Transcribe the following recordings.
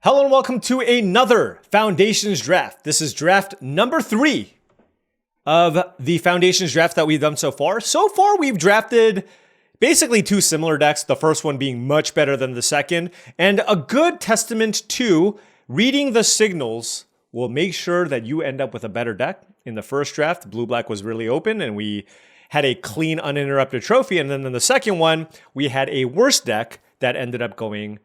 Hello and welcome to another Foundations draft. This is draft number 3 of the Foundations draft that we've done so far. So far, we've drafted basically 2 similar decks, the first one being much better than the second, and a good testament to reading the signals will make sure that you end up with a better deck. In the first draft, blue-black was really open and we had a clean, uninterrupted trophy, and then in the second one, we had a worse deck that ended up going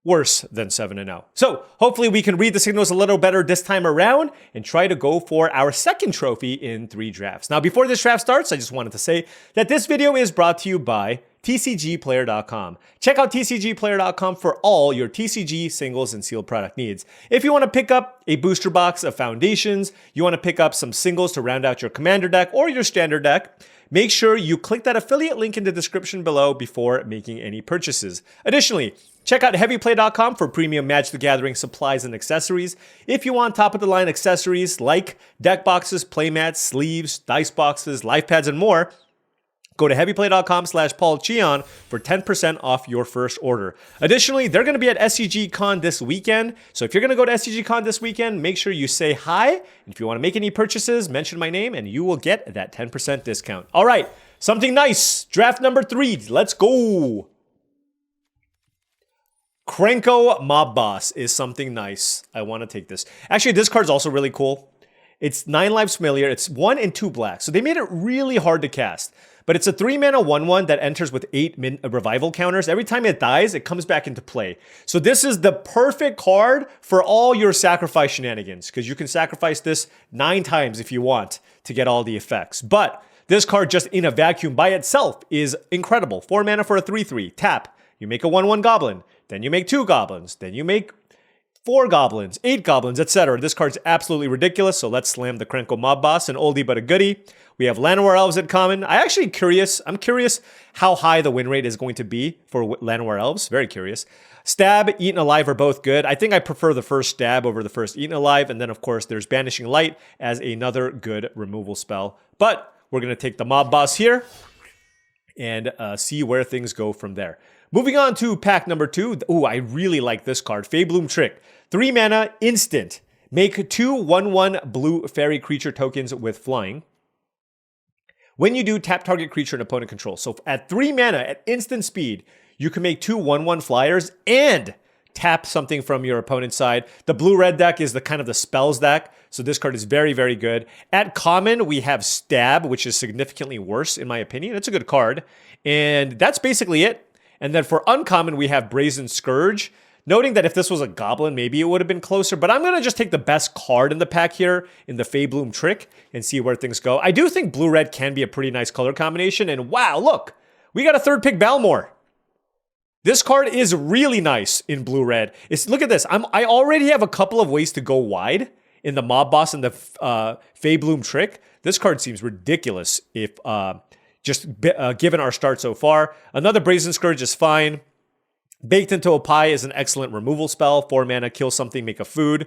worse than 7-0. So hopefully we can read the signals a little better this time around and try to go for our second trophy in 3 drafts. Now, before this draft starts, I just wanted to say that this video is brought to you by TCGplayer.com. Check out TCGplayer.com for all your TCG singles and sealed product needs. If you want to pick up a booster box of Foundations, you want to pick up some singles to round out your Commander deck or your Standard deck, make sure you click that affiliate link in the description below before making any purchases. Additionally, check out heavyplay.com for premium Magic the Gathering supplies and accessories. If you want top-of-the-line accessories like deck boxes, playmats, sleeves, dice boxes, life pads, and more, go to heavyplay.com/paulcheon for 10% off your first order. Additionally, they're going to be at SCGCon this weekend. So if you're going to go to SCGCon this weekend, make sure you say hi. And if you want to make any purchases, mention my name and you will get that 10% discount. All right, something nice. Draft number 3. Let's go. Krenko Mob Boss is something nice. I want to take this. Actually, this card's also really cool. It's 9 lives familiar. It's 1 and 2 black. So they made it really hard to cast. But it's a 3-mana 1/1 that enters with 8 revival counters. Every time it dies, it comes back into play. So this is the perfect card for all your sacrifice shenanigans, because you can sacrifice this 9 times if you want to get all the effects. But this card just in a vacuum by itself is incredible. 4 mana for a 3/3. Tap. You make a 1/1 goblin. Then you make 2 goblins. Then you make 4 goblins, 8 goblins, etc. This card's absolutely ridiculous, so let's slam the Krenko Mob Boss, an oldie but a goodie. We have Llanowar Elves at common. I'm curious how high the win rate is going to be for Llanowar Elves. Very curious. Stab, Eaten Alive are both good. I think I prefer the first Stab over the first Eaten Alive, and then of course there's Banishing Light as another good removal spell. But we're going to take the Mob Boss here and see where things go from there. Moving on to pack number 2. Ooh, I really like this card. Feybloom Trick. 3 mana, instant. Make 2 1/1 blue fairy creature tokens with flying. When you do, tap target creature and opponent control. So at 3 mana, at instant speed, you can make 2 1/1 flyers and tap something from your opponent's side. The blue-red deck is the kind of the spells deck, so this card is very, very good. At common, we have Stab, which is significantly worse in my opinion. It's a good card, and that's basically it. And then for uncommon, we have Brazen Scourge. Noting that if this was a goblin, maybe it would have been closer. But I'm going to just take the best card in the pack here in the Feybloom Trick and see where things go. I do think blue-red can be a pretty nice color combination. And wow, look, we got a 3rd pick Balmor. This card is really nice in blue-red. Look at this. I already have a couple of ways to go wide in the Mob Boss and the Feybloom Trick. This card seems ridiculous if... given our start so far. Another Brazen Scourge is fine. Baked into a Pie is an excellent removal spell. 4 mana, kill something, make a food.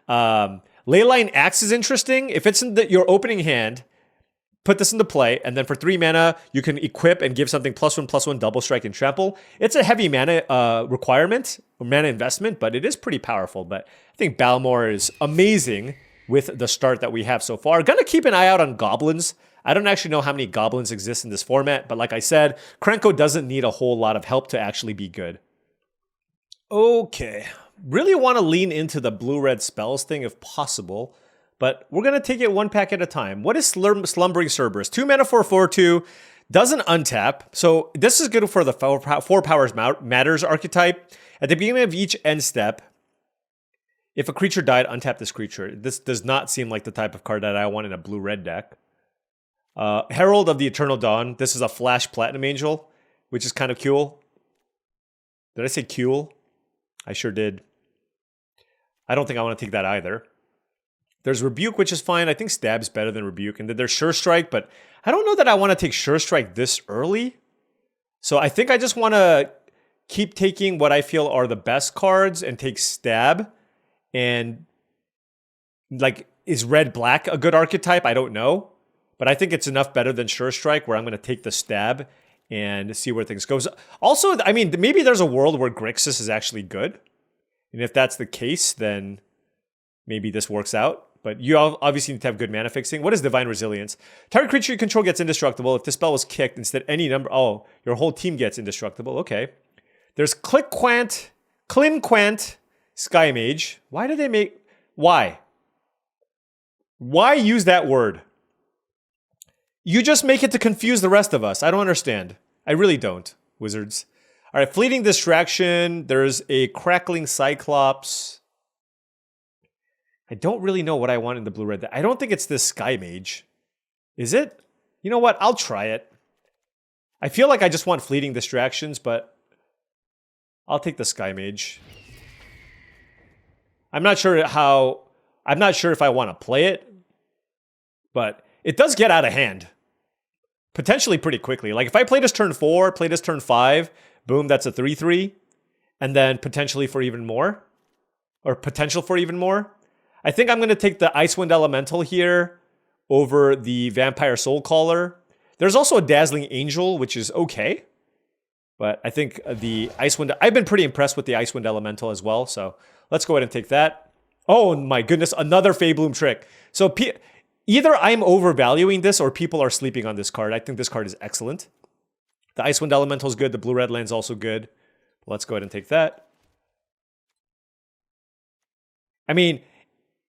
Leyline Axe is interesting. If it's in your opening hand, put this into play, and then for 3 mana, you can equip and give something +1/+1 double strike and trample. It's a heavy mana requirement, or mana investment, but it is pretty powerful. But I think Balmor is amazing with the start that we have so far. Gonna keep an eye out on goblins. I don't actually know how many goblins exist in this format, but like I said, Krenko doesn't need a whole lot of help to actually be good. Okay, really want to lean into the blue-red spells thing if possible, but we're going to take it 1 pack at a time. What is Slumbering Cerberus? 2 mana for a 4/2, doesn't untap, so this is good for the 4 Powers Matters archetype. At the beginning of each end step, if a creature died, untap this creature. This does not seem like the type of card that I want in a blue-red deck. Herald of the Eternal Dawn. This is a Flash Platinum Angel, which is kind of cool. Did I say cool? I sure did. I don't think I want to take that either. There's Rebuke, which is fine. I think Stab's better than Rebuke. And then there's Sure Strike, but I don't know that I want to take Sure Strike this early. So I think I just want to keep taking what I feel are the best cards and take Stab. And like, is red-black a good archetype? I don't know. But I think it's enough better than Sure Strike where I'm going to take the Stab and see where things go. Also, I mean, maybe there's a world where Grixis is actually good. And if that's the case, then maybe this works out. But you obviously need to have good mana fixing. What is Divine Resilience? Target creature you control gets indestructible. If the spell was kicked, instead any number... Oh, your whole team gets indestructible. Okay. There's Clinquant, Sky Mage. Why did they make... Why? Why use that word? You just make it to confuse the rest of us. I don't understand. I really don't, Wizards. All right, Fleeting Distraction. There's a Crackling Cyclops. I don't really know what I want in the blue-red. I don't think it's this Sky Mage. Is it? You know what? I'll try it. I feel like I just want Fleeting Distractions, but I'll take the Sky Mage. I'm not sure if I want to play it, but it does get out of hand. Potentially pretty quickly. Like if I play this turn 4, play this turn 5, boom, that's a 3/3. And then potentially for even more. Or potential for even more. I think I'm going to take the Icewind Elemental here over the Vampire Soulcaller. There's also a Dazzling Angel, which is okay. But I think the Icewind... I've been pretty impressed with the Icewind Elemental as well. So let's go ahead and take that. Oh my goodness, another Feybloom trick. So either I'm overvaluing this or people are sleeping on this card. I think this card is excellent. The Icewind Elemental is good. The blue-red land's also good. Let's go ahead and take that. I mean,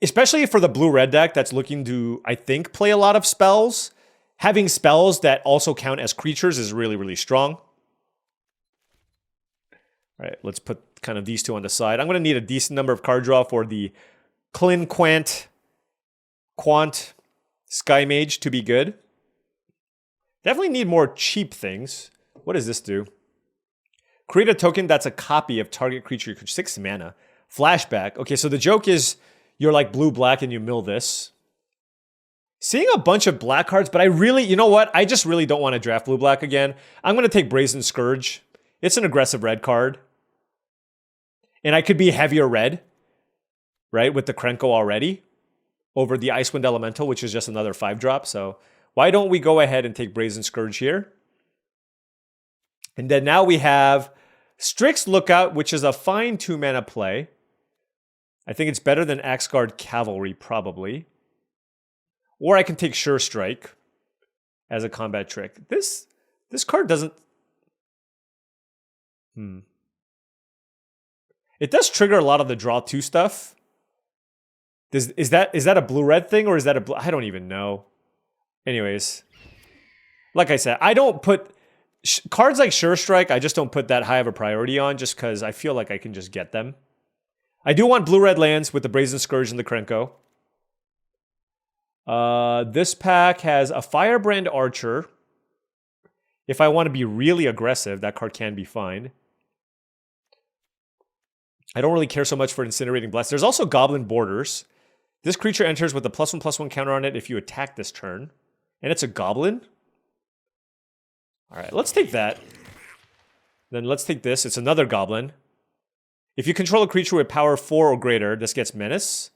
especially for the blue-red deck that's looking to, I think, play a lot of spells, having spells that also count as creatures is really, really strong. All right, let's put kind of these two on the side. I'm going to need a decent number of card draw for the Clinquant Sky Mage to be good. Definitely need more cheap things. What does this do? Create a token that's a copy of target creature. 6 mana. Flashback. Okay, so the joke is you're like blue-black and you mill this. Seeing a bunch of black cards, but I really, you know what? I just really don't want to draft blue-black again. I'm going to take Brazen Scourge. It's an aggressive red card. And I could be heavier red, right, with the Krenko already, over the Icewind Elemental, which is just another 5-drop. So why don't we go ahead and take Brazen Scourge here? And then now we have Strix Lookout, which is a fine 2-mana play. I think it's better than Axguard Cavalry, probably. Or I can take Sure Strike as a combat trick. This card doesn't... It does trigger a lot of the draw 2 stuff. Is that a blue-red thing or is that a blue... I don't even know. Anyways. Like I said, I don't put... Cards like Sure Strike, I just don't put that high of a priority on just because I feel like I can just get them. I do want blue-red lands with the Brazen Scourge and the Krenko. This pack has a Firebrand Archer. If I want to be really aggressive, that card can be fine. I don't really care so much for Incinerating Blast. There's also Goblin Borders. This creature enters with a +1/+1 counter on it if you attack this turn. And it's a goblin. Alright, let's take that. Then let's take this. It's another goblin. If you control a creature with power 4 or greater, this gets Menace.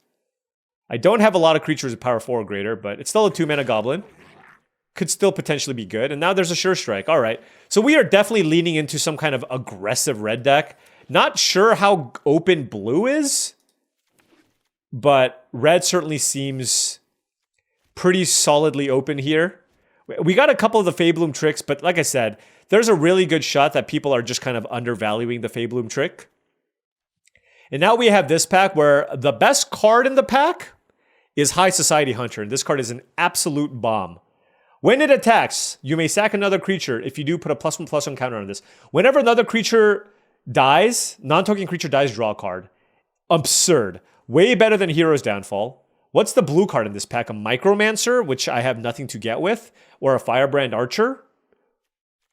I don't have a lot of creatures with power 4 or greater, but it's still a 2-mana goblin. Could still potentially be good. And now there's a Sure Strike. Alright. So we are definitely leaning into some kind of aggressive red deck. Not sure how open blue is, but red certainly seems pretty solidly open here. We got a couple of the Feybloom tricks, but like I said, there's a really good shot that people are just kind of undervaluing the Feybloom trick. And now we have this pack where the best card in the pack is High Society Hunter, and this card is an absolute bomb. When it attacks, you may sack another creature if you do put a +1/+1 counter on this. Whenever another creature dies, non-token creature dies, draw a card. Absurd. Way better than Hero's Downfall. What's the blue card in this pack? A Micromancer, which I have nothing to get with, or a Firebrand Archer?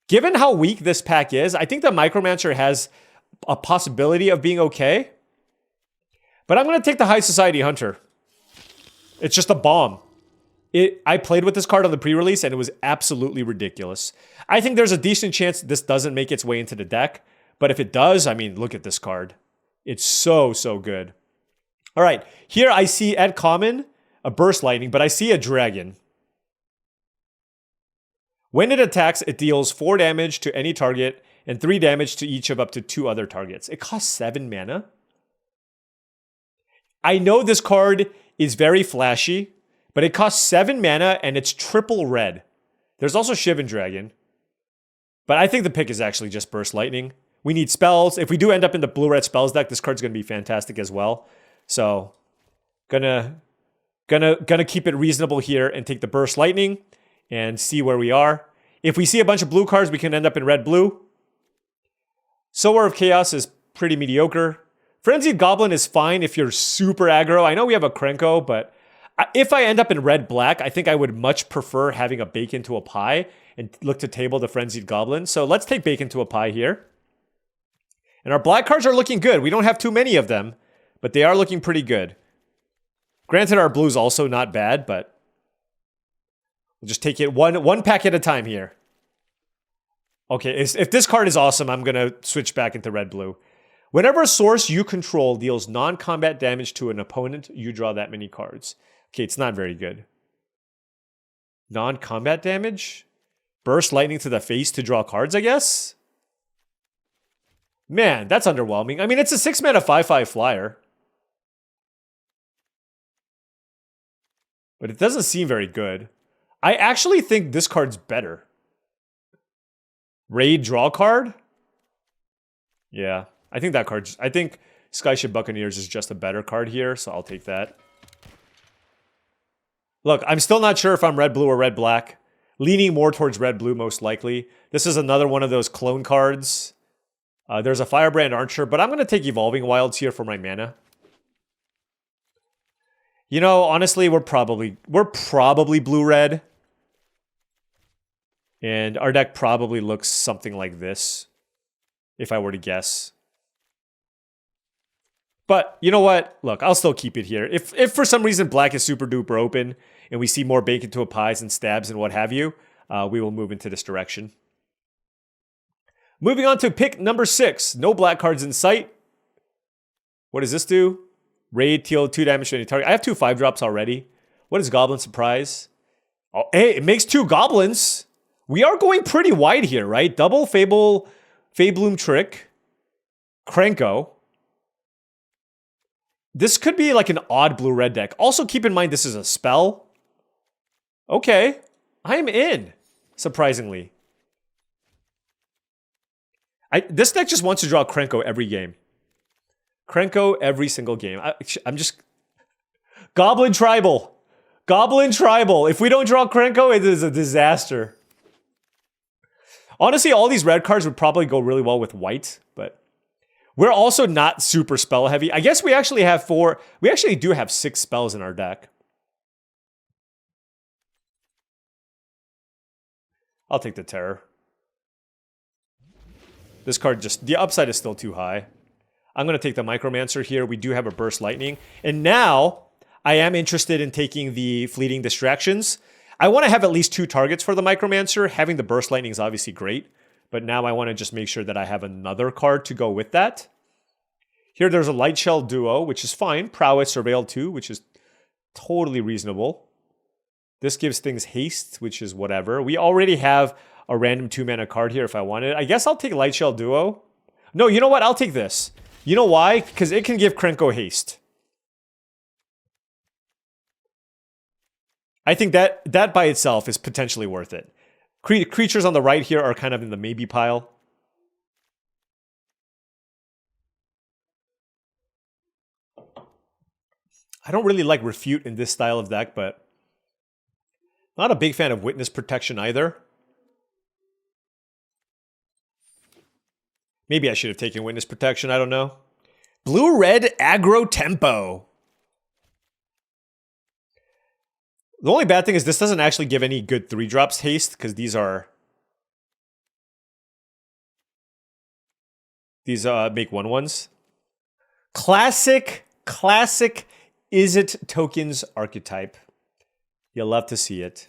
Given how weak this pack is, I think the Micromancer has a possibility of being okay. But I'm going to take the High Society Hunter. It's just a bomb. I played with this card on the pre-release, and it was absolutely ridiculous. I think there's a decent chance this doesn't make its way into the deck. But if it does, I mean, look at this card. It's so, so good. All right, here I see at common a Burst Lightning, but I see a Dragon. When it attacks, it deals 4 damage to any target and 3 damage to each of up to 2 other targets. It costs 7 mana. I know this card is very flashy, but it costs 7 mana and it's triple red. There's also Shivan Dragon. But I think the pick is actually just Burst Lightning. We need spells. If we do end up in the blue-red spells deck, this card's going to be fantastic as well. So, gonna keep it reasonable here and take the Burst Lightning and see where we are. If we see a bunch of blue cards, we can end up in red-blue. Sower of Chaos is pretty mediocre. Frenzied Goblin is fine if you're super aggro. I know we have a Krenko, but if I end up in red-black, I think I would much prefer having a Bacon to a Pie and look to table the Frenzied Goblin. So let's take Bacon to a Pie here. And our black cards are looking good. We don't have too many of them, but they are looking pretty good. Granted, our blue's also not bad, but we'll just take it one pack at a time here. Okay, if this card is awesome, I'm going to switch back into red-blue. Whenever a source you control deals non-combat damage to an opponent, you draw that many cards. Okay, it's not very good. Non-combat damage? Burst Lightning to the face to draw cards, I guess? Man, that's underwhelming. I mean, it's a 6-mana 5/5 flyer. But it doesn't seem very good. I actually think this card's better. Raid draw card? Yeah, I think that card... I think Skyship Buccaneers is just a better card here, so I'll take that. Look, I'm still not sure if I'm red-blue or red-black. Leaning more towards red-blue, most likely. This is another one of those clone cards. There's a Firebrand Archer, but I'm going to take Evolving Wilds here for my mana. You know, honestly, we're probably blue-red. And our deck probably looks something like this, if I were to guess. But you know what? Look, I'll still keep it here. If for some reason black is super duper open and we see more Bacon to a Pies and stabs and what have you, we will move into this direction. Moving on to pick number 6. No black cards in sight. What does this do? Raid, deal 2 damage to any target. I have 2 5-drops already. What is Goblin Surprise? Oh, hey, it makes 2 goblins. We are going pretty wide here, right? Double Fabloom Trick. Krenko. This could be like an odd blue-red deck. Also, keep in mind this is a spell. Okay. I'm in, surprisingly. This deck just wants to draw Krenko every game. Krenko every single game. I'm just... Goblin Tribal. Goblin Tribal. If we don't draw Krenko, it is a disaster. Honestly, all these red cards would probably go really well with white, but... We're also not super spell heavy. I guess we actually have 4... We actually do have 6 spells in our deck. I'll take the Terror. This card just... The upside is still too high. I'm going to take the Micromancer here. We do have a Burst Lightning. And now, I am interested in taking the Fleeting Distractions. I want to have at least 2 targets for the Micromancer. Having the Burst Lightning is obviously great. But now I want to just make sure that I have another card to go with that. Here there's a Light Shell Duo, which is fine. Prowess Surveil 2, which is totally reasonable. This gives things haste, which is whatever. We already have a random 2-mana card here if I wanted. I guess I'll take Light Shell Duo. No, you know what? I'll take this. You know why? Because it can give Krenko haste. I think that by itself is potentially worth it. Creatures on the right here are kind of in the maybe pile. I don't really like Refute in this style of deck, but not a big fan of Witness Protection either. Maybe I should have taken Witness Protection, I don't know. Blue-red aggro tempo. The only bad thing is this doesn't actually give any good 3-drops haste, because these make 1/1s. Classic Is It Tokens archetype. You'll love to see it.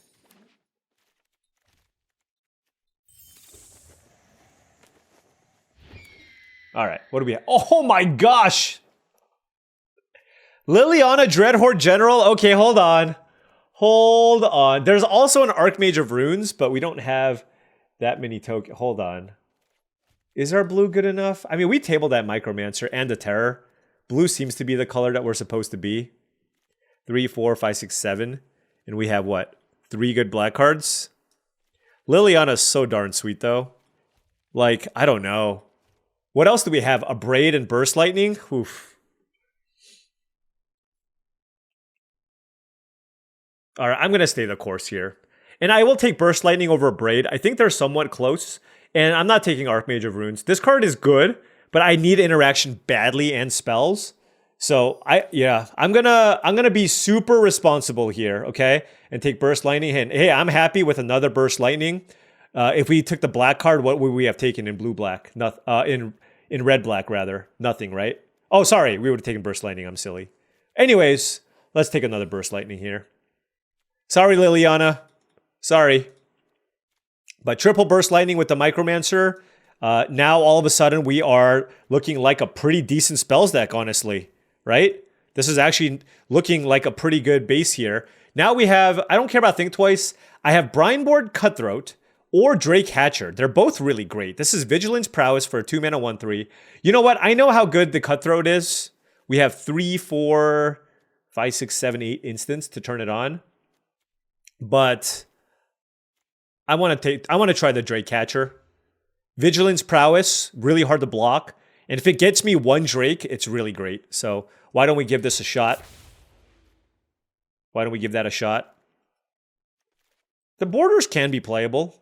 All right, what do we have? Oh my gosh! Liliana Dreadhorde General? Okay, hold on. Hold on. There's also an Archmage of Runes, but we don't have that many tokens. Hold on. Is our blue good enough? I mean, we tabled that Micromancer and the Terror. Blue seems to be the color that we're supposed to be. 3, 4, 5, 6, 7. And we have what? 3 good black cards? Liliana's so darn sweet, though. Like, I don't know. What else do we have? A Braid and Burst Lightning? Oof. All right, I'm going to stay the course here. And I will take Burst Lightning over Braid. I think they're somewhat close. And I'm not taking Archmage of Runes. This card is good, but I need interaction badly and spells. So I'm gonna be super responsible here, okay? And take Burst Lightning. And hey, I'm happy with another Burst Lightning. If we took the black card, what would we have taken in blue-black? In red-black, rather. Nothing, right? Oh, sorry. We would have taken Burst Lightning. I'm silly. Anyways, let's take another Burst Lightning here. Sorry, Liliana. Sorry. But triple Burst Lightning with the Micromancer. Now, all of a sudden, we are looking like a pretty decent spells deck, honestly. Right? This is actually looking like a pretty good base here. Now we have, I don't care about Think Twice. I have Brineborn Cutthroat or Drake Hatcher. They're both really great. This is Vigilance Prowess for a 2-mana 1/3. You know what? I know how good the Cutthroat is. We have 3, 4, 5, 6, 7, 8 instants to turn it on. But I want to try the Drake Hatcher. Vigilance Prowess, really hard to block. And if it gets me 1 Drake, it's really great. So why don't we give this a shot? Why don't we give that a shot? The borders can be playable.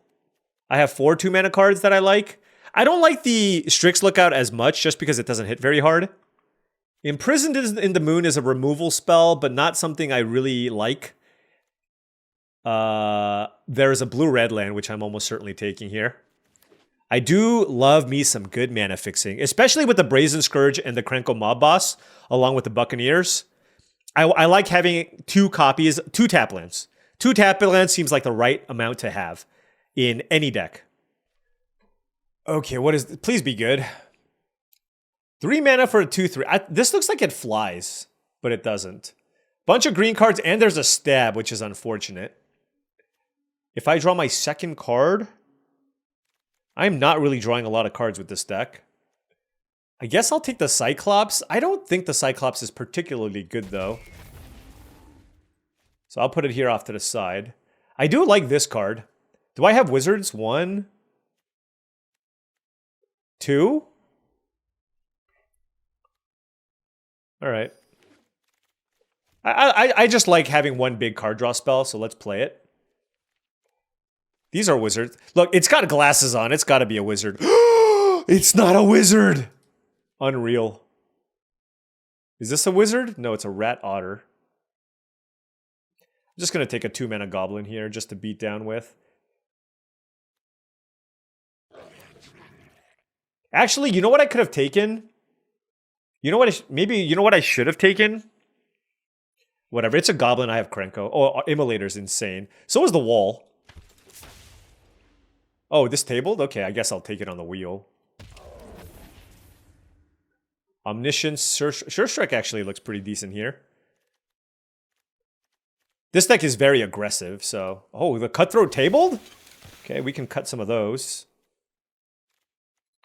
I have 4 2-mana cards that I like. I don't like the Strix Lookout as much just because it doesn't hit very hard. Imprisoned in the Moon is a removal spell, but not something I really like. There is a blue-red land, which I'm almost certainly taking here. I do love me some good mana fixing, especially with the Brazen Scourge and the Krenko Mob Boss, along with the Buccaneers. I like having 2 copies, 2 tap lands. 2 tap lands seems like the right amount to have in any deck. Okay, what is... Please be good. 3 mana for a 2/3. This looks like it flies, but it doesn't. Bunch of green cards, and there's a stab, which is unfortunate. If I draw my second card... I'm not really drawing a lot of cards with this deck. I guess I'll take the Cyclops. I don't think the Cyclops is particularly good, though. So I'll put it here off to the side. I do like this card. Do I have Wizards? 1, 2? All right. I just like having 1 big card draw spell, so let's play it. These are wizards. Look, it's got glasses on. It's got to be a wizard. It's not a wizard. Unreal. Is this a wizard? No, it's a rat otter. I'm just going to take a 2-mana goblin here just to beat down with. Actually, you know what I could have taken? You know what? You know what I should have taken? Whatever. It's a goblin. I have Krenko. Oh, Immolator's insane. So is the wall. Oh, this tabled? Okay, I guess I'll take it on the wheel. Omniscience. Sure Strike actually looks pretty decent here. This deck is very aggressive, so... Oh, the Cutthroat tabled? Okay, we can cut some of those.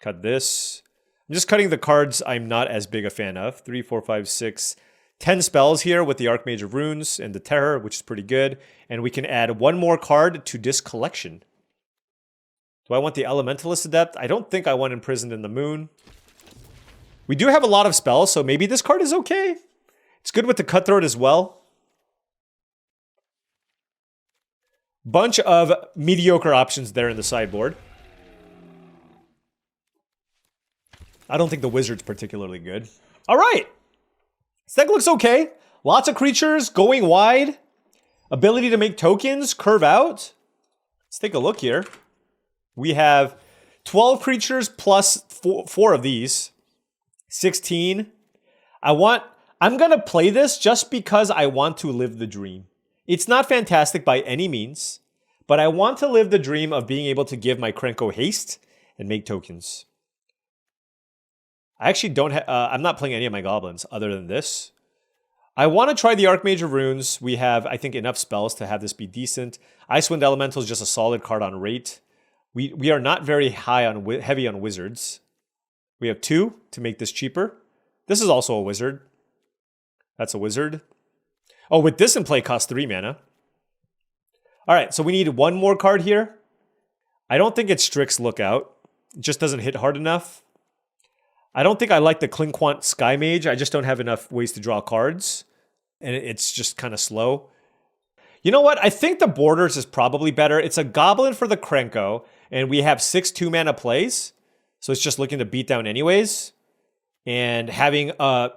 Cut this. I'm just cutting the cards I'm not as big a fan of. 3, 4, 5, 6... 10 spells here with the Archmage of Runes and the Terror, which is pretty good. And we can add 1 more card to this collection. Do I want the Elementalist Adept? I don't think I want Imprisoned in the Moon. We do have a lot of spells, so maybe this card is okay. It's good with the Cutthroat as well. Bunch of mediocre options there in the sideboard. I don't think the Wizard's particularly good. All right. This deck looks okay. Lots of creatures going wide. Ability to make tokens, curve out. Let's take a look here. We have 12 creatures plus 4 of these. 16. I'm going to play this just because I want to live the dream. It's not fantastic by any means, but I want to live the dream of being able to give my Krenko haste and make tokens. I actually don't I'm not playing any of my goblins other than this. I want to try the Archmage of Runes. We have, I think, enough spells to have this be decent. Icewind Elemental is just a solid card on rate. We are not very high on heavy on wizards. We have 2 to make this cheaper. This is also a wizard. That's a wizard. Oh, with this in play, costs 3 mana. All right, so we need one more card here. I don't think it's Strix's Lookout. It just doesn't hit hard enough. I don't think I like the Klinquant Sky Mage. I just don't have enough ways to draw cards. And it's just kind of slow. You know what? I think the Borders is probably better. It's a Goblin for the Krenko, and we have 6 2-mana plays. So it's just looking to beat down anyways. And having a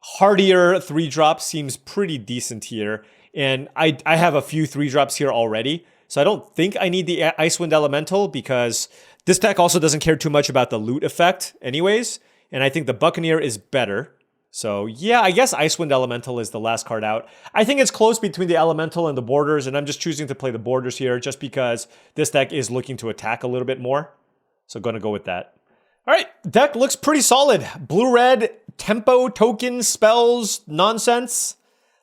hardier 3-drop seems pretty decent here. And I have a few 3-drops here already. So I don't think I need the Icewind Elemental because this deck also doesn't care too much about the loot effect anyways. And I think the Buccaneer is better. So yeah, I guess Icewind Elemental is the last card out. I think it's close between the Elemental and the Borders, and I'm just choosing to play the Borders here just because this deck is looking to attack a little bit more. So going to go with that. All right, deck looks pretty solid. Blue-red, tempo, tokens, spells, nonsense.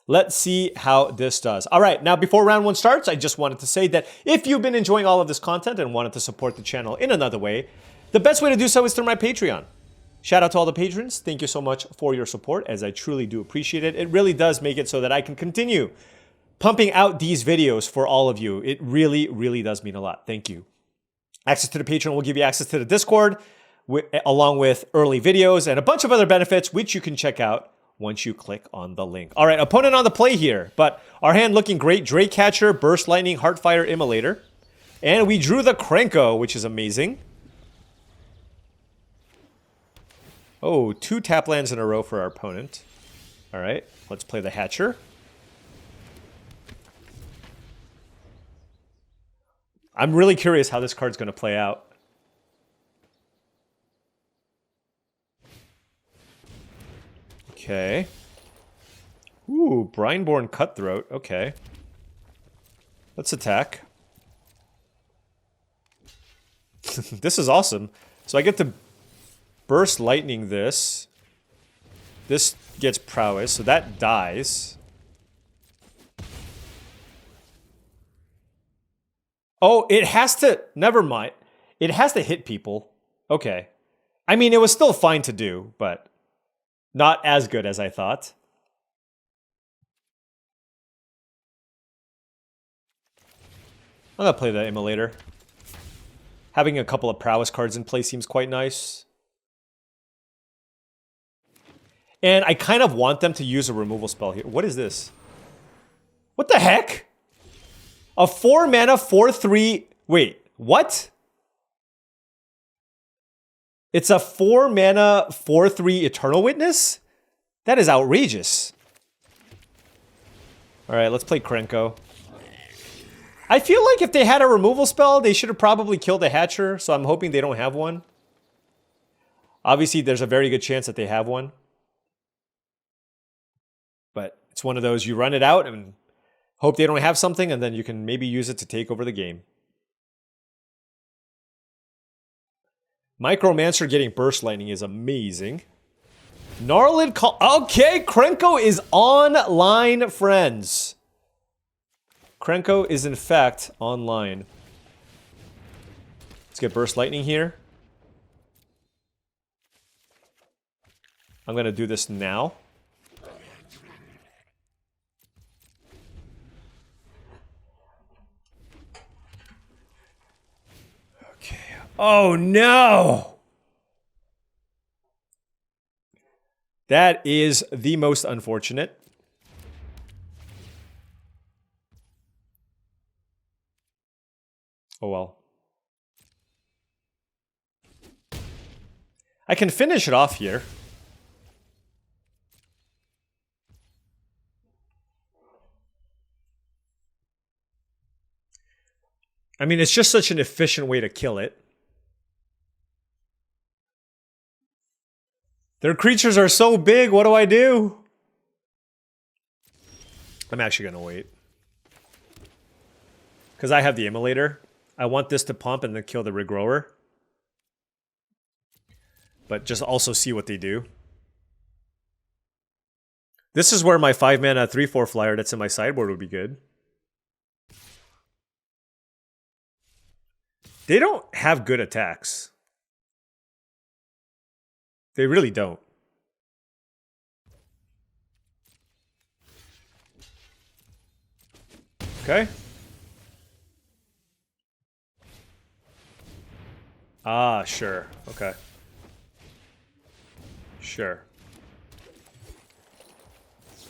Let's see how this does. All right, now before round 1 starts, I just wanted to say that if you've been enjoying all of this content and wanted to support the channel in another way, the best way to do so is through my Patreon. Shout out to all the patrons. Thank you so much for your support, as I truly do appreciate it. It really does make it so that I can continue pumping out these videos for all of you. It really, really does mean a lot. Thank you. Access to the Patreon will give you access to the Discord, along with early videos and a bunch of other benefits, which you can check out once you click on the link. All right, opponent on the play here, but our hand looking great. Drake Catcher, Burst Lightning, Heartfire, Immolator. And we drew the Krenko, which is amazing. Oh, 2 tap lands in a row for our opponent. All right, let's play the Hatcher. I'm really curious how this card's going to play out. Okay. Ooh, Brineborn Cutthroat. Okay. Let's attack. This is awesome. So I get to Burst Lightning this. This gets Prowess, so that dies. Oh, it has to... Never mind. It has to hit people. Okay. I mean, it was still fine to do, but not as good as I thought. I'm gonna play the Immolator. Having a couple of Prowess cards in play seems quite nice. And I kind of want them to use a removal spell here. What is this? What the heck? A 4-mana, 4/3... Wait, what? It's a 4-mana, 4/3 Eternal Witness? That is outrageous. Alright, let's play Krenko. I feel like if they had a removal spell, they should have probably killed a Hatcher, so I'm hoping they don't have one. Obviously, there's a very good chance that they have one. But it's one of those, you run it out and hope they don't have something, and then you can maybe use it to take over the game. Micromancer getting Burst Lightning is amazing. Gnarlid Call... Okay, Krenko is online, friends. Krenko is in fact online. Let's get Burst Lightning here. I'm going to do this now. Okay. Oh no! That is the most unfortunate. Oh well. I can finish it off here. I mean, it's just such an efficient way to kill it. Their creatures are so big, what do I do? I'm actually gonna wait. Because I have the Immolator. I want this to pump and then kill the Regrower. But just also see what they do. This is where my 5-mana 3/4 flyer that's in my sideboard would be good. They don't have good attacks. They really don't. Okay. Ah, sure. Okay. Sure.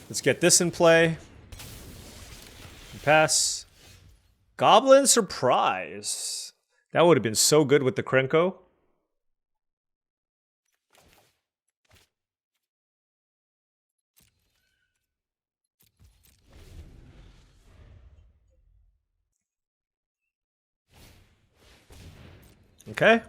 Let's get this in play. Pass. Goblin Surprise. That would have been so good with the Krenko. Okay.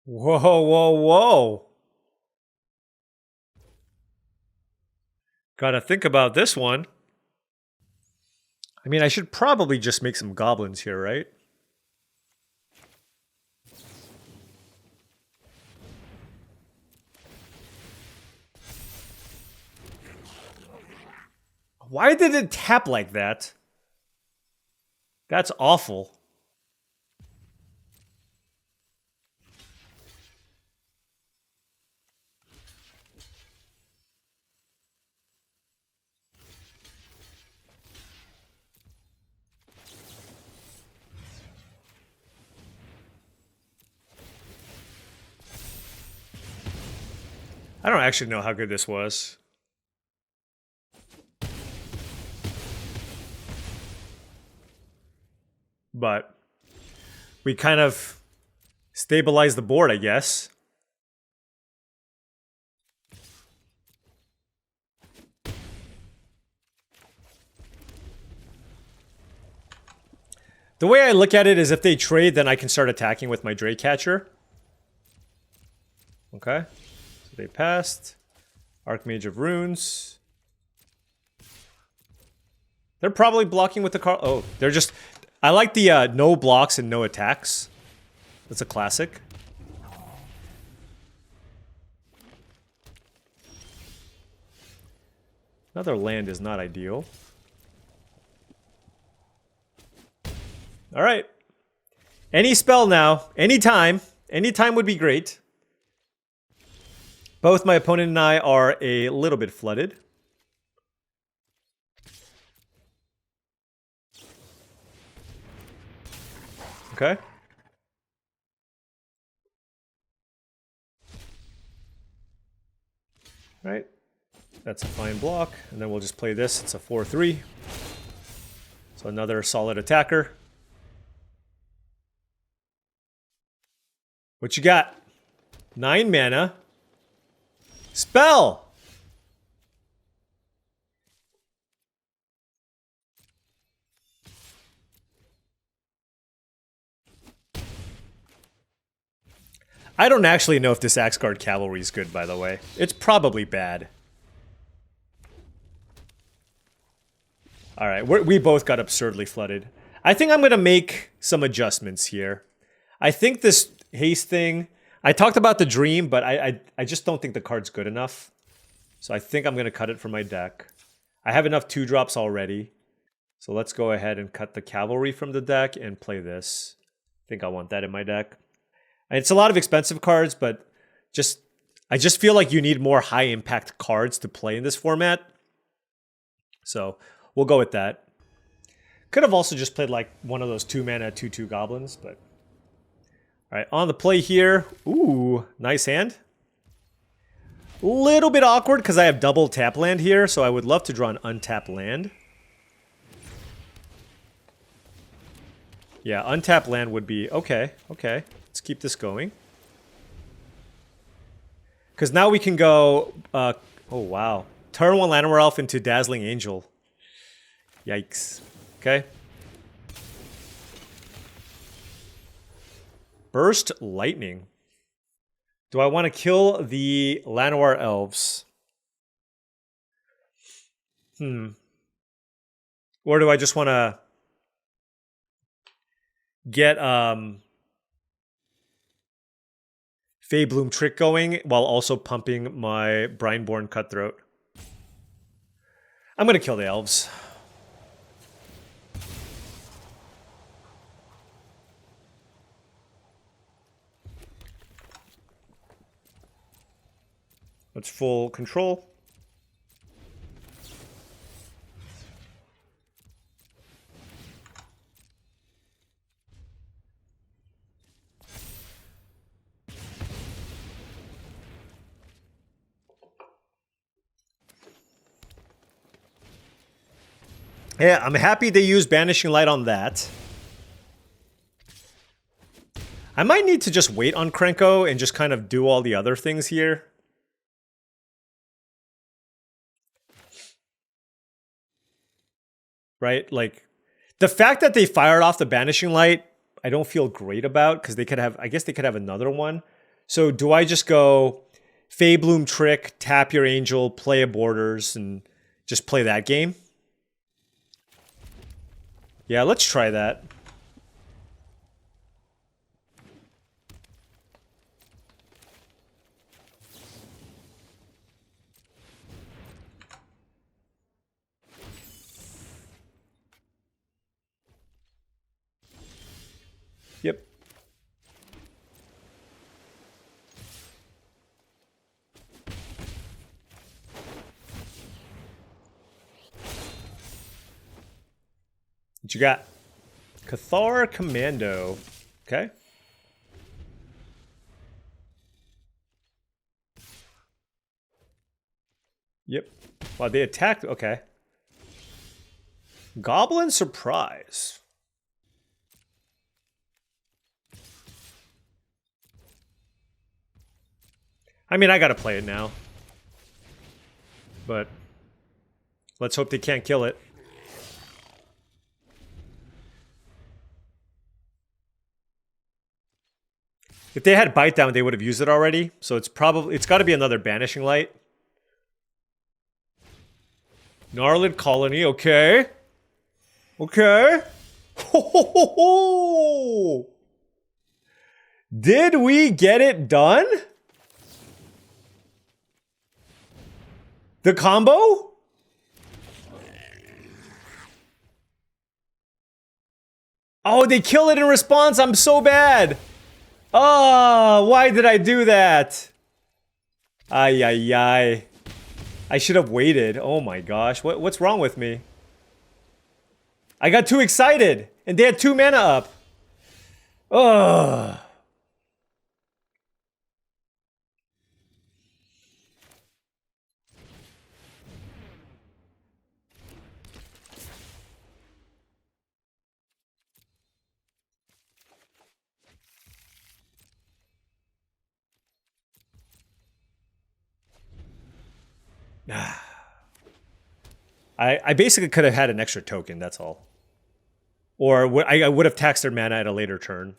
Whoa, whoa, whoa. Gotta think about this one. I mean, I should probably just make some goblins here, right? Why did it tap like that? That's awful. I don't actually know how good this was. But we kind of stabilized the board, I guess. The way I look at it is if they trade, then I can start attacking with my Draycatcher. Okay. So they passed. Archmage of Runes. They're probably blocking with the car. Oh, they're just... I like the no blocks and no attacks. That's a classic. Another land is not ideal. All right. Any spell now. Anytime. Anytime would be great. Both my opponent and I are a little bit flooded. Okay. Right. That's a fine block. And then we'll just play this. It's a 4-3. So another solid attacker. What you got? 9 mana. Spell! I don't actually know if this Axguard Cavalry is good, by the way. It's probably bad. Alright, we both got absurdly flooded. I think I'm going to make some adjustments here. I think this haste thing... I talked about the Dream, but I just don't think the card's good enough. So I think I'm going to cut it from my deck. I have enough 2-drops already. So let's go ahead and cut the Cavalry from the deck and play this. I think I want that in my deck. And it's a lot of expensive cards, but I just feel like you need more high-impact cards to play in this format. So we'll go with that. Could have also just played like one of those 2-mana 2/2 goblins, but... Alright, on the play here. Ooh, nice hand. Little bit awkward because I have double tap land here, so I would love to draw an untapped land. Yeah, untapped land would be... Okay, okay. Let's keep this going. Because now we can go... oh, wow. Turn 1 Llanowar Elf into Dazzling Angel. Yikes. Okay. Burst Lightning. Do I want to kill the Llanowar Elves? Or do I just want to get Feybloom Trick going while also pumping my Brineborn Cutthroat? I'm gonna kill the elves. Let's full control. Yeah, I'm happy they used Banishing Light on that. I might need to just wait on Krenko and just kind of do all the other things here. Right? Like, the fact that they fired off the Banishing Light, I don't feel great about, because they could have, I guess they could have another one. So do I just go Feybloom Trick, tap your Angel, play a Borders, and just play that game? Yeah, let's try that. Yep. What you got? Cathar Commando. Okay. Yep. Wow, they attacked. Okay. Goblin Surprise. I mean, I gotta play it now. But let's hope they can't kill it. If they had Bite Down, they would have used it already. So it's gotta be another Banishing Light. Gnarlid Colony, okay. Okay. Ho, ho, ho, ho. Did we get it done? The combo? Oh, they kill it in response. I'm so bad. Oh, why did I do that? Ay, ay, ay. I should have waited. Oh my gosh. What's wrong with me? I got too excited. And they had 2 mana up. Ugh. I basically could have had an extra token, that's all. Or I would have taxed their mana at a later turn.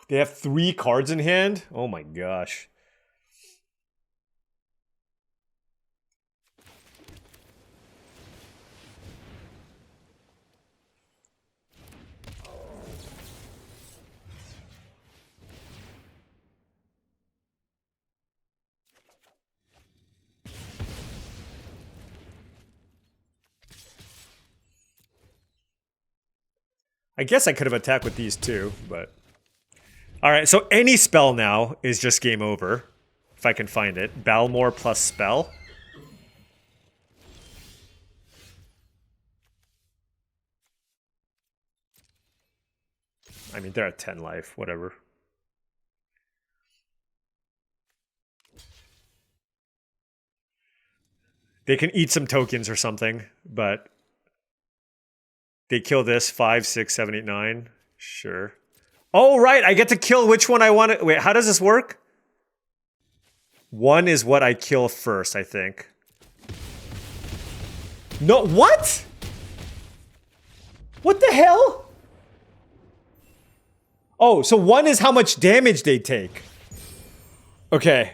They have 3 cards in hand? Oh my gosh. I guess I could have attacked with these too, but... Alright, so any spell now is just game over. If I can find it. Balmor plus spell. I mean, they're at 10 life, whatever. They can eat some tokens or something, but... They kill this, 5, 6, 7, 8, 9. Sure. Oh, right, I get to kill which one I want to... Wait, how does this work? 1 is what I kill first, I think. No, what? What the hell? Oh, so 1 is how much damage they take. Okay.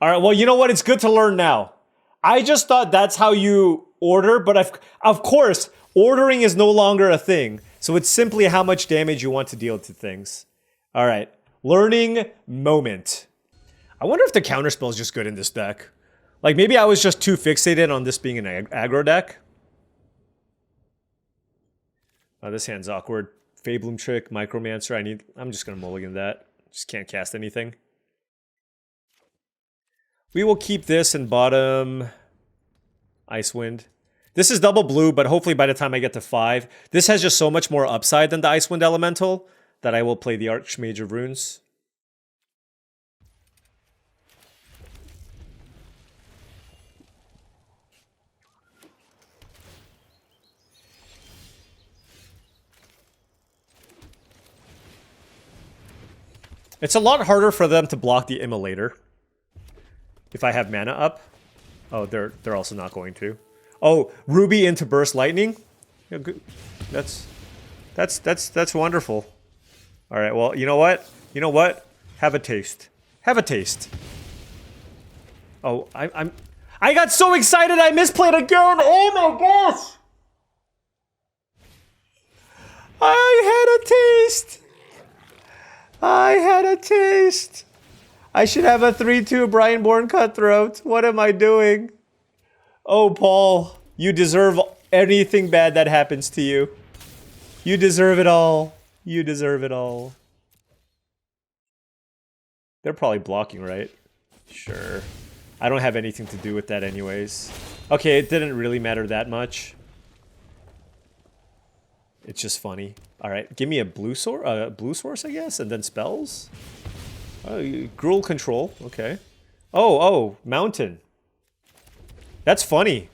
Alright, well, you know what? It's good to learn now. I just thought that's how you order, but of course... Ordering is no longer a thing, so it's simply how much damage you want to deal to things. Alright, learning moment. I wonder if the counterspell is just good in this deck. Like, maybe I was just too fixated on this being an aggro deck. Oh, this hand's awkward. Fabloom Trick, Micromancer. I'm just gonna mulligan that. Just can't cast anything. We will keep this in bottom. Icewind. This is double blue, but hopefully by the time I get to 5, this has just so much more upside than the Icewind Elemental that I will play the Archmage of Runes. It's a lot harder for them to block the Immolator if I have mana up. Oh, they're also not going to. Oh, Ruby into Burst Lightning. Yeah, good. That's wonderful. All right. Well, you know what? You know what? Have a taste. Have a taste. Oh, I got so excited I misplayed again. Oh my gosh! I had a taste. I had a taste. I should have a 3-2 Brianborn Cutthroat. What am I doing? Oh, Paul, you deserve anything bad that happens to you. You deserve it all. You deserve it all. They're probably blocking, right? Sure. I don't have anything to do with that anyways. Okay, it didn't really matter that much. It's just funny. All right, give me a blue source, I guess, and then spells. Oh, Gruel control. Okay. Oh, mountain. That's funny.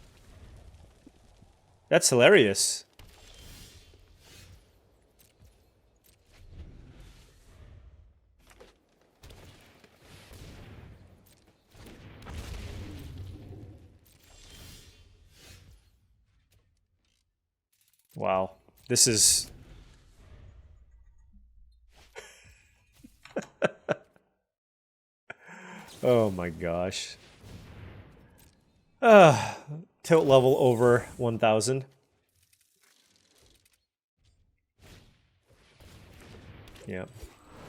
That's hilarious. Wow. This is... Oh my gosh. Tilt level over 1000. Yeah.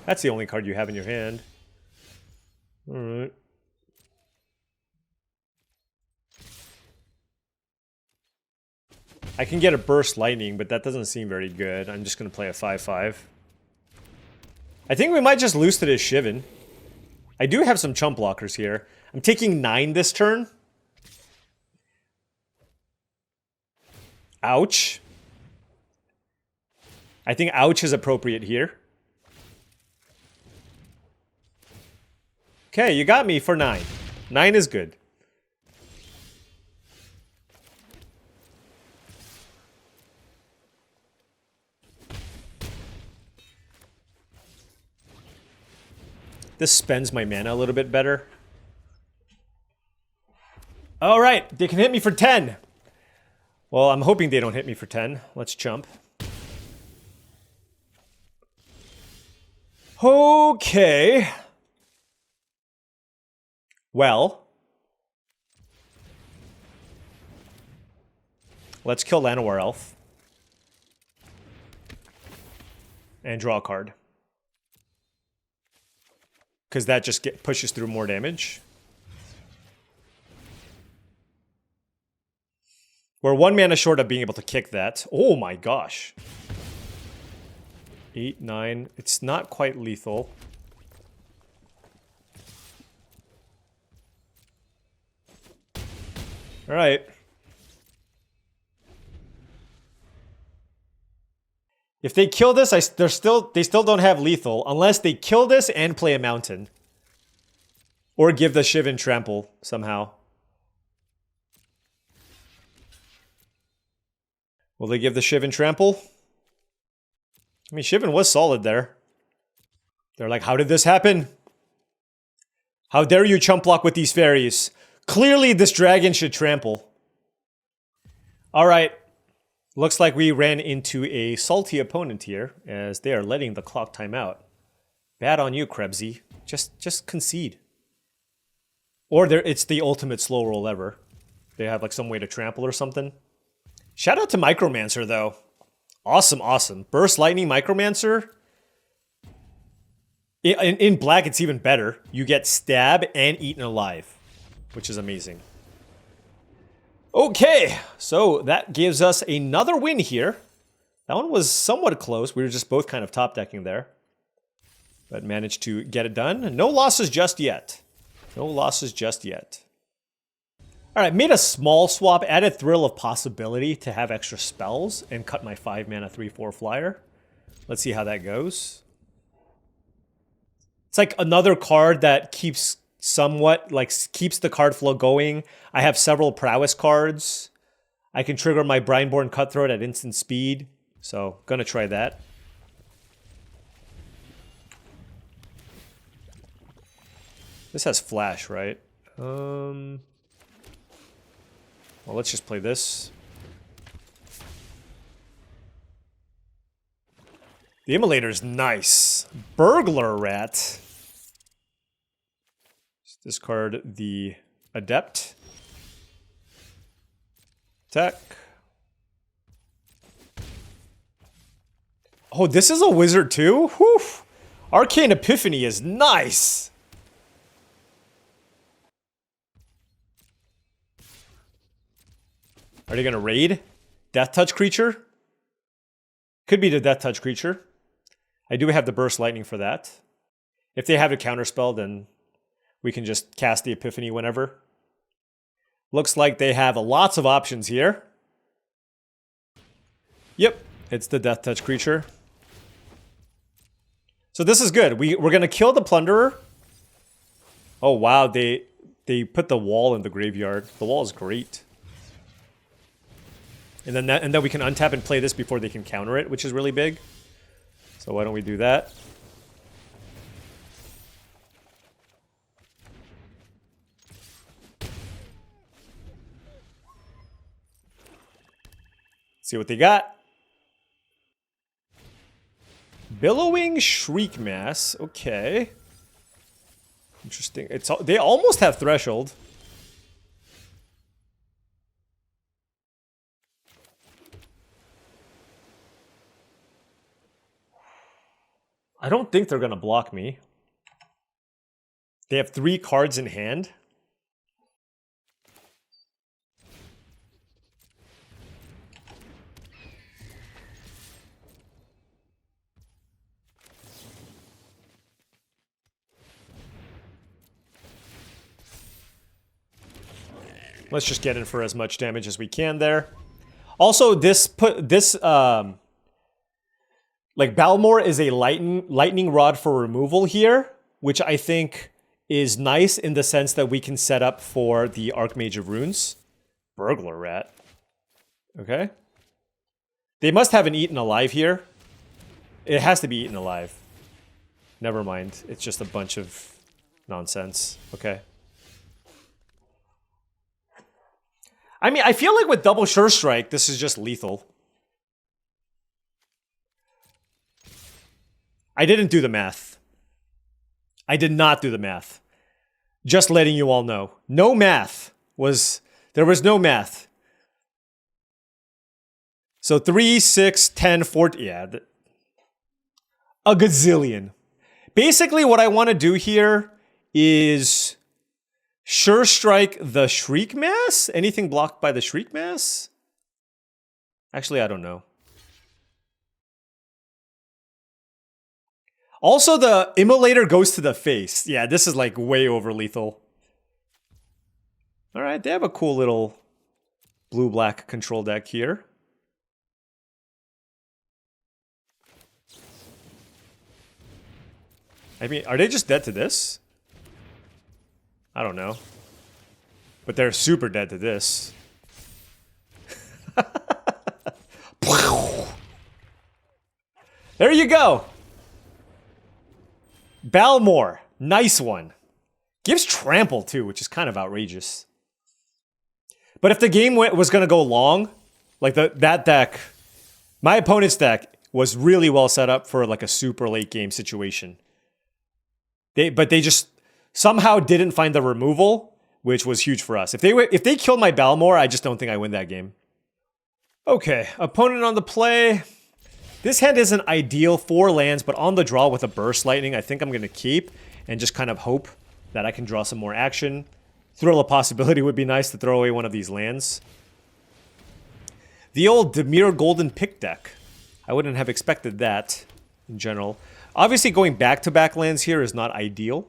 That's the only card you have in your hand. Alright. I can get a Burst Lightning, but that doesn't seem very good. I'm just going to play a 5-5. I think we might just lose to this Shivan. I do have some chump blockers here. I'm taking 9 this turn. Ouch. I think ouch is appropriate here. Okay, you got me for 9. 9 is good. This spends my mana a little bit better. All right, they can hit me for 10. Well, I'm hoping they don't hit me for 10. Let's jump. Okay. Well. Let's kill Llanowar Elf. And draw a card. Because that just pushes through more damage. We're 1 mana short of being able to kick that. Oh my gosh. 8, 9. It's not quite lethal. Alright. If they kill this, they still don't have lethal unless they kill this and play a mountain. Or give the Shivan trample somehow. Will they give the Shivan trample? I mean, Shivan was solid there. They're like, how did this happen? How dare you chump block with these fairies? Clearly this dragon should trample. Alright. Looks like we ran into a salty opponent here, as they are letting the clock time out. Bad on you, Krebsy. Just concede. Or it's the ultimate slow roll ever. They have like some way to trample or something. Shout out to Micromancer though. Awesome, awesome. Burst Lightning Micromancer. In black, it's even better. You get stab and eaten alive. which is amazing. Okay, so that gives us another win here. That one was somewhat close. We were just both kind of top decking there, but managed to get it done. No losses just yet. No losses just yet. All right, made a small swap, added Thrill of Possibility to have extra spells, and cut my 5 mana 3/4 flyer. Let's see how that goes. It's like another card that keeps somewhat, like, keeps the card flow going. I have several prowess cards. I can trigger my Brineborn Cutthroat at instant speed, so gonna try that. This has flash, right? Well, let's just play this. The Immolator's nice. Burglar Rat. Just discard the Adept. Attack. Oh, this is a wizard too? Whew. Arcane Epiphany is nice. Are they going to raid? Death Touch creature? Could be the Death Touch creature. I do have the Burst Lightning for that. If they have a counterspell, then we can just cast the Epiphany whenever. Looks like they have lots of options here. Yep, it's the Death Touch creature. So this is good. We're going to kill the Plunderer. Oh, wow. They put the wall in the graveyard. The wall is great. And then we can untap and play this before they can counter it, which is really big. So why don't we do that? See what they got. Billowing Shriek Mass. Okay. Interesting. They almost have Threshold. I don't think they're going to block me. They have 3 cards in hand. Let's just get in for as much damage as we can there. Also, like, Balmor is a lightning rod for removal here, which I think is nice in the sense that we can set up for the Archmage of Runes. Burglar Rat. Okay. They must have an Eaten Alive here. It has to be Eaten Alive. Never mind. It's just a bunch of nonsense. Okay. I mean, I feel like with Double Sure Strike, this is just lethal. I didn't do the math. I did not do the math. Just letting you all know. No math. There was no math. So 3, 6, 10, 14. Yeah. A gazillion. Basically, what I want to do here is Sure Strike the Shriek Mass? Anything blocked by the Shriek Mass? Actually, I don't know. Also, the Immolator goes to the face. Yeah, this is like way over lethal. All right, they have a cool little blue-black control deck here. I mean, are they just dead to this? I don't know. But they're super dead to this. There you go. Balmor. Nice one. Gives trample too, which is kind of outrageous. But if the game was going to go long, like that deck, my opponent's deck was really well set up for like a super late game situation. But they just somehow didn't find the removal, which was huge for us. If they killed my Balmor, I just don't think I win that game. Okay, opponent on the play. This hand isn't ideal for lands, but on the draw with a Burst Lightning, I think I'm going to keep and just kind of hope that I can draw some more action. Thrill of Possibility would be nice to throw away one of these lands. The old Demir Golden Pick deck. I wouldn't have expected that in general. Obviously, going back-to-back lands here is not ideal,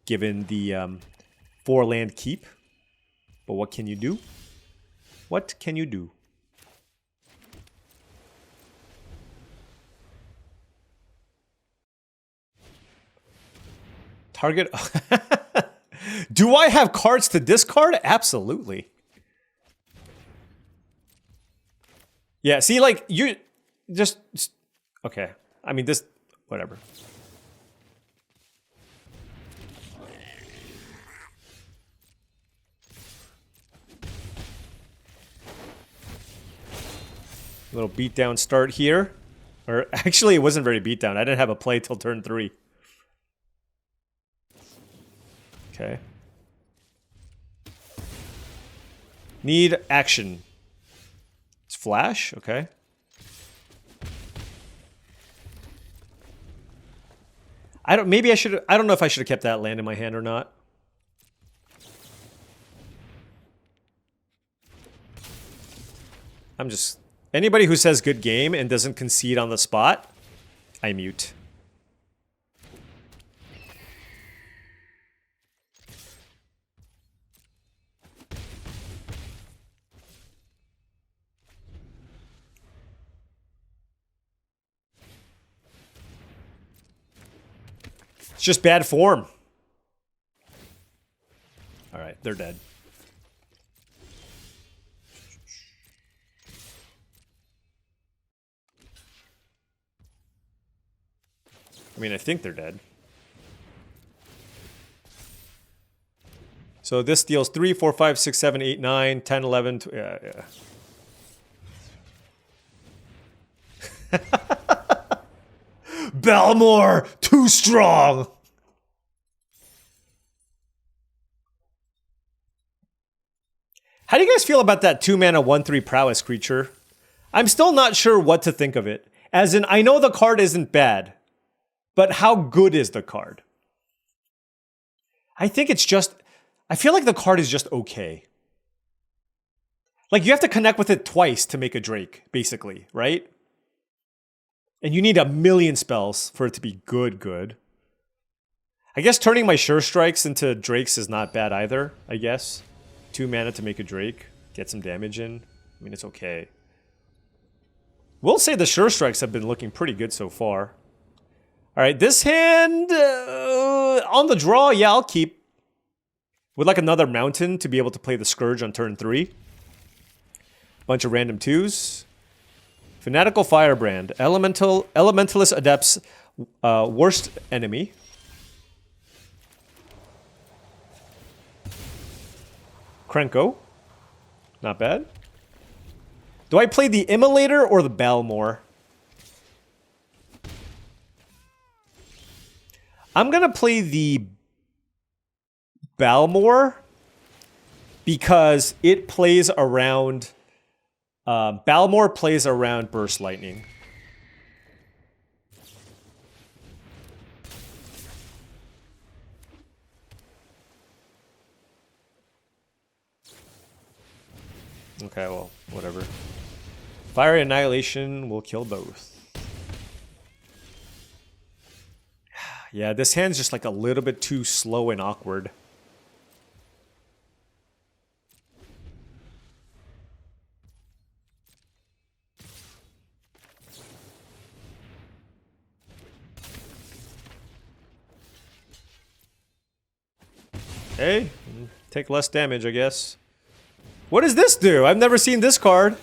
given the 4-land keep. But what can you do? What can you do? Target. Do I have cards to discard? Absolutely. Yeah, see, like, you just okay. I mean, this, whatever. Little beatdown start here. Or actually, it wasn't very beatdown. I didn't have a play till turn 3. Okay. Need action. It's flash, okay. I don't know if I should have kept that land in my hand or not. I'm just, anybody who says good game and doesn't concede on the spot, I mute. It's just bad form. All right, they're dead. I mean, I think they're dead. So this deals 3, 4, 5, 6, 7, 8, 9, 10, 11. Yeah. Balmor, too strong. How do you guys feel about that 2-mana 1/3 prowess creature? I'm still not sure what to think of it. As in, I know the card isn't bad, but how good is the card? I think it's just, I feel like the card is just okay. Like, you have to connect with it twice to make a Drake, basically, right? And you need 1,000,000 spells for it to be good. I guess turning my Sure Strikes into Drakes is not bad either, I guess. 2 mana to make a Drake, get some damage in. I mean, it's okay. We'll say the Sure Strikes have been looking pretty good so far. Alright, this hand, on the draw, yeah, I'll keep. Would like another mountain to be able to play the Scourge on turn 3. Bunch of random 2s. Fanatical Firebrand. Elementalist Adept's worst enemy. Krenko. Not bad. Do I play the Immolator or the Balmor? I'm going to play the Balmor because it plays around... Balmor plays around Burst Lightning. Okay, well, whatever. Fiery Annihilation will kill both. Yeah, this hand's just like a little bit too slow and awkward. Okay, take less damage, I guess. What does this do? I've never seen this card.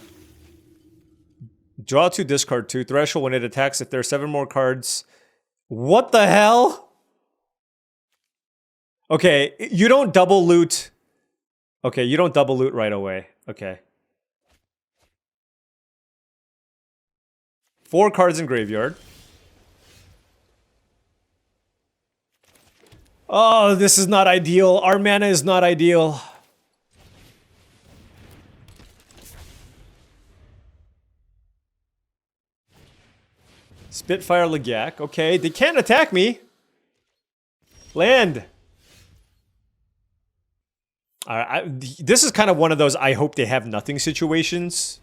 Draw 2, discard 2. Threshold when it attacks if there are 7 more cards. What the hell? Okay, you don't double loot. Okay, you don't double loot right away. Okay. 4 cards in graveyard. Oh, this is not ideal. Our mana is not ideal. Spitfire Legak. Okay, they can't attack me. Land. This is kind of one of those I hope they have nothing situations.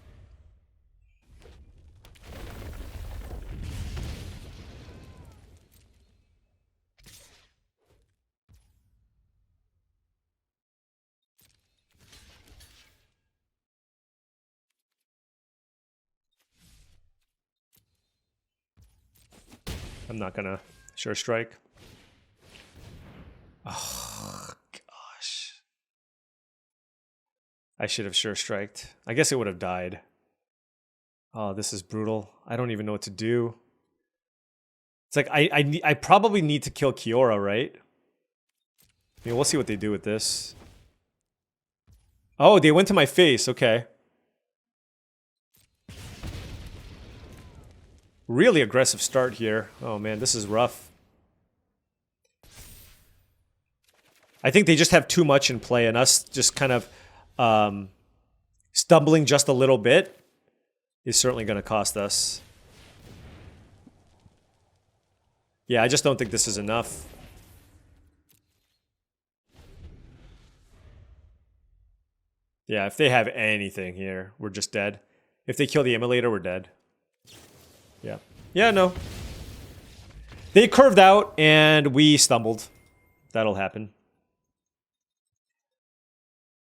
I'm not gonna sure strike. Oh, gosh. I should have sure striked. I guess it would have died. Oh, this is brutal. I don't even know what to do. It's like I probably need to kill Kiora, right? I mean, we'll see what they do with this. Oh, they went to my face. Okay. Really aggressive start here. Oh man, this is rough. I think they just have too much in play, and us just kind of stumbling just a little bit is certainly going to cost us. Yeah, I just don't think this is enough. Yeah, if they have anything here, we're just dead. If they kill the emulator, we're dead. Yeah. Yeah, no. They curved out, and we stumbled. That'll happen.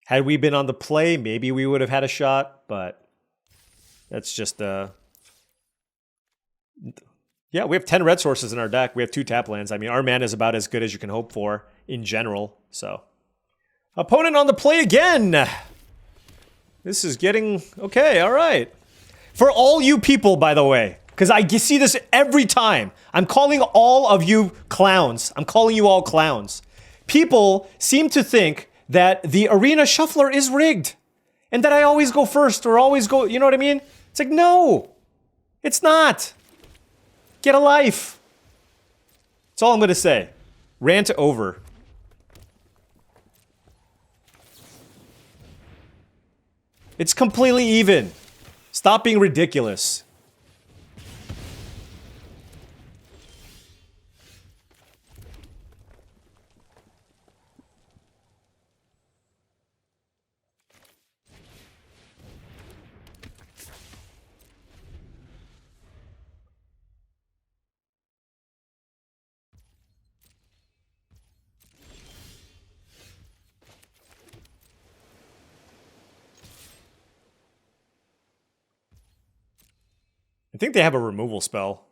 Had we been on the play, maybe we would have had a shot, but that's just yeah, we have 10 red sources in our deck. We have 2 tap lands. I mean, our mana is about as good as you can hope for in general, so. Opponent on the play again! This is getting... Okay, alright. For all you people, by the way, because I see this every time. I'm calling all of you clowns. I'm calling you all clowns. People seem to think that the arena shuffler is rigged. And that I always go first or always go... You know what I mean? It's like, no! It's not! Get a life! That's all I'm going to say. Rant over. It's completely even. Stop being ridiculous. I think they have a removal spell.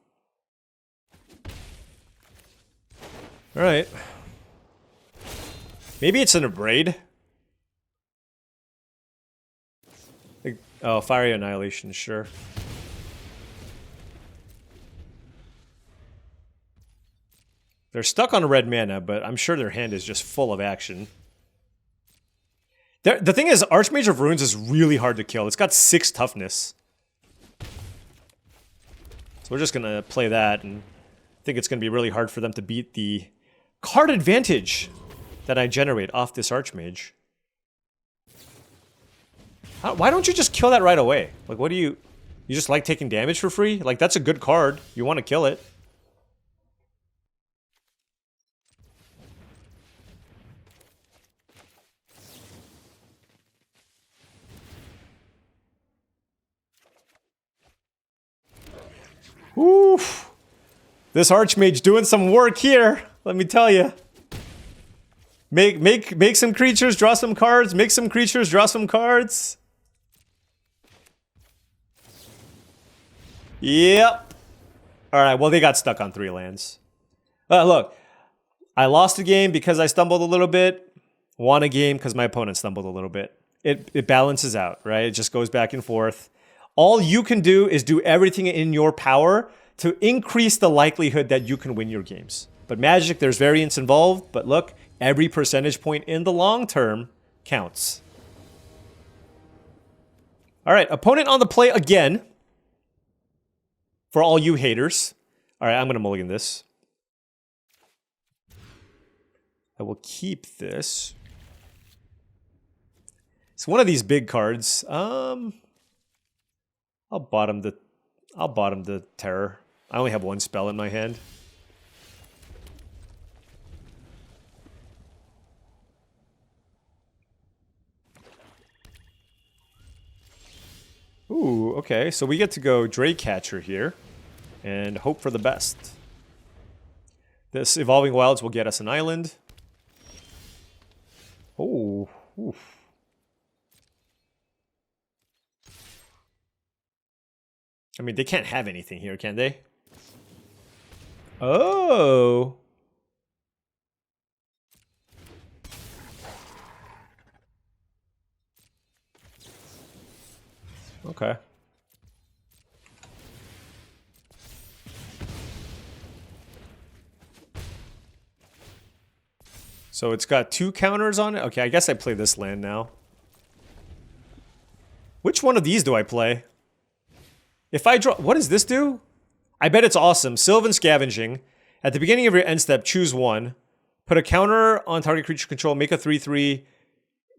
Alright. Maybe it's an Abrade. Like, oh, Fiery Annihilation, sure. They're stuck on red mana, but I'm sure their hand is just full of action. The thing is, Archmage of Runes is really hard to kill. It's got 6 toughness. So we're just going to play that, and I think it's going to be really hard for them to beat the card advantage that I generate off this Archmage. Why don't you just kill that right away? Like, what do you... You just like taking damage for free? Like, that's a good card. You want to kill it. Oof. This Archmage doing some work here, let me tell you. Make some creatures, draw some cards, make some creatures, draw some cards. Yep. Alright, well they got stuck on 3 lands. Look, I lost a game because I stumbled a little bit. Won a game because my opponent stumbled a little bit. It balances out, right? It just goes back and forth. All you can do is do everything in your power to increase the likelihood that you can win your games. But Magic, there's variance involved, but look, every percentage point in the long term counts. Alright, opponent on the play again. For all you haters. Alright, I'm going to mulligan this. I will keep this. It's one of these big cards. I'll bottom the terror. I only have 1 spell in my hand. Ooh, okay. So we get to go Draycatcher here and hope for the best. This Evolving Wilds will get us an island. Oh, oof. I mean, they can't have anything here, can they? Oh. Okay. So it's got 2 counters on it? Okay, I guess I play this land now. Which one of these do I play? If I draw... What does this do? I bet it's awesome. Sylvan Scavenging. At the beginning of your end step, choose 1. Put a counter on target creature control. Make a 3/3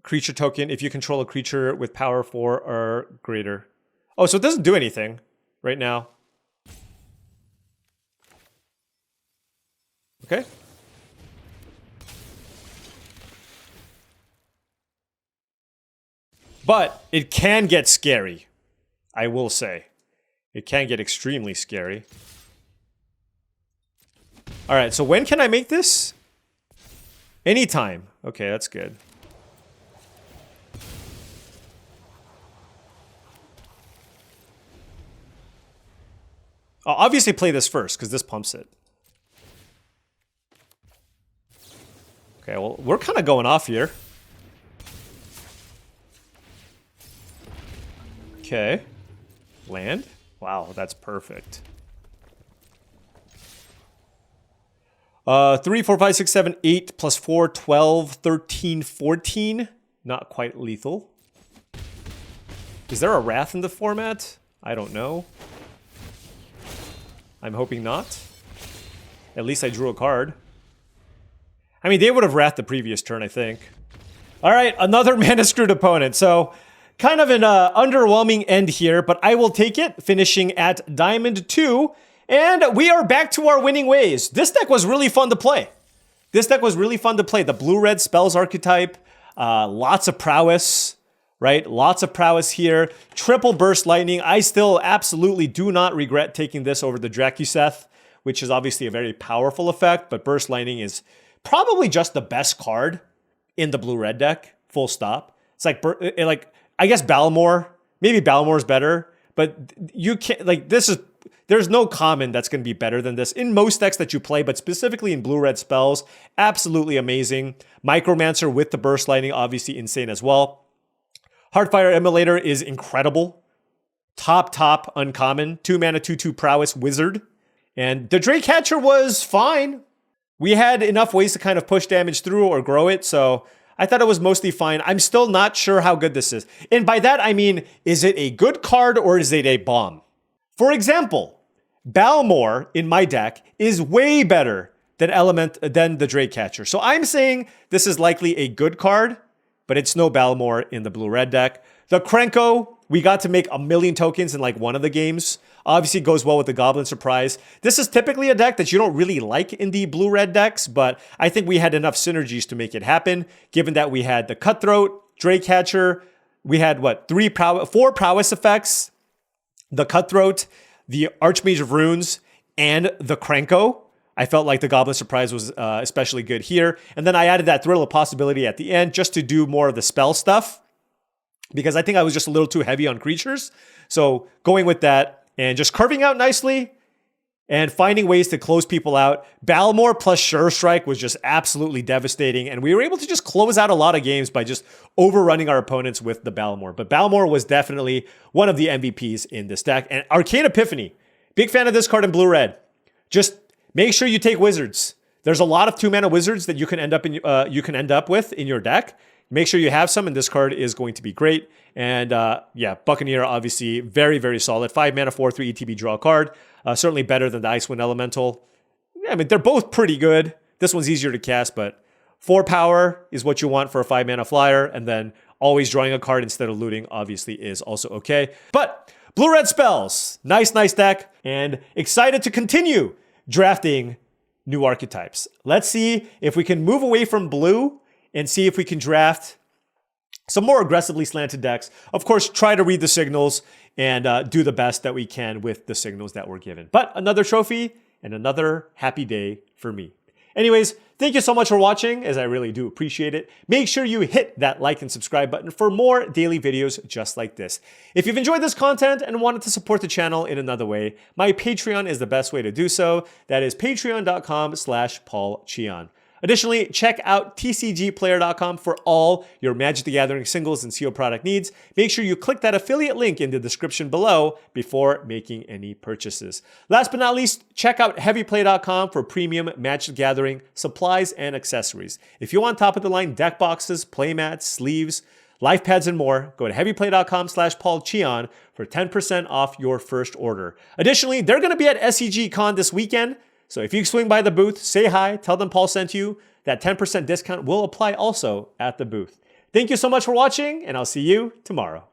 creature token if you control a creature with power 4 or greater. Oh, so it doesn't do anything right now. Okay. But it can get scary, I will say. It can get extremely scary. Alright, so when can I make this? Anytime. Okay, that's good. I'll obviously play this first, because this pumps it. Okay, well, we're kind of going off here. Okay. Land? Wow, that's perfect. 3, 4, 5, 6, 7, 8, plus 4, 12, 13, 14. Not quite lethal. Is there a Wrath in the format? I don't know. I'm hoping not. At least I drew a card. I mean, they would have Wrathed the previous turn, I think. Alright, another mana-screwed opponent. So, kind of an underwhelming end here, but I will take it, finishing at Diamond 2. And we are back to our winning ways. This deck was really fun to play. The blue-red spells archetype, lots of prowess, right? Lots of prowess here. Triple Burst Lightning. I still absolutely do not regret taking this over the Drakuseth, which is obviously a very powerful effect, but Burst Lightning is probably just the best card in the blue-red deck, full stop. It's like, I guess Balmor, maybe Balmor's better, but you can't, like, there's no common that's going to be better than this in most decks that you play, but specifically in blue-red spells, absolutely amazing. Micromancer with the Burst Lightning, obviously insane as well. Heartfire Emulator is incredible. Top uncommon. 2 mana, 2/2 prowess wizard. And the Draycatcher was fine. We had enough ways to kind of push damage through or grow it, so I thought it was mostly fine. I'm still not sure how good this is. And by that, I mean, is it a good card or is it a bomb? For example, Balmor in my deck is way better than the Draycatcher. So I'm saying this is likely a good card, but it's no Balmor in the blue-red deck. The Krenko, we got to make 1,000,000 tokens in like one of the games. Obviously goes well with the Goblin Surprise. This is typically a deck that you don't really like in the blue-red decks, but I think we had enough synergies to make it happen, given that we had the Cutthroat, Draycatcher, we had, what, 4 prowess effects, the Cutthroat, the Archmage of Runes, and the Krenko. I felt like the Goblin Surprise was especially good here. And then I added that Thrill of Possibility at the end just to do more of the spell stuff, because I think I was just a little too heavy on creatures. So going with that and just curving out nicely and finding ways to close people out. Balmor plus Sure Strike was just absolutely devastating, and we were able to just close out a lot of games by just overrunning our opponents with the Balmor. But Balmor was definitely one of the MVPs in this deck. And Arcane Epiphany, big fan of this card in blue-red. Just make sure you take wizards. There's a lot of 2 mana wizards that you can end up with in your deck. Make sure you have some, and this card is going to be great. And yeah, Buccaneer, obviously, very, very solid. 5 mana, 4/3 ETB draw a card. Certainly better than the Icewind Elemental. I mean, they're both pretty good. This one's easier to cast, but 4 power is what you want for a 5 mana flyer. And then always drawing a card instead of looting, obviously, is also okay. But blue-red spells, nice deck. And excited to continue drafting new archetypes. Let's see if we can move away from blue and see if we can draft some more aggressively slanted decks. Of course, try to read the signals and do the best that we can with the signals that we're given. But another trophy and another happy day for me. Anyways, thank you so much for watching, as I really do appreciate it. Make sure you hit that like and subscribe button for more daily videos just like this. If you've enjoyed this content and wanted to support the channel in another way, my Patreon is the best way to do so. That is patreon.com/paulcheon. Additionally, check out tcgplayer.com for all your Magic the Gathering singles and sealed product needs. Make sure you click that affiliate link in the description below before making any purchases. Last but not least, check out heavyplay.com for premium Magic the Gathering supplies and accessories. If you want top of the line deck boxes, playmats, sleeves, life pads, and more, go to heavyplay.com/paulcheon for 10% off your first order. Additionally, they're going to be at SEG Con this weekend. So if you swing by the booth, say hi, tell them Paul sent you. That 10% discount will apply also at the booth. Thank you so much for watching, and I'll see you tomorrow.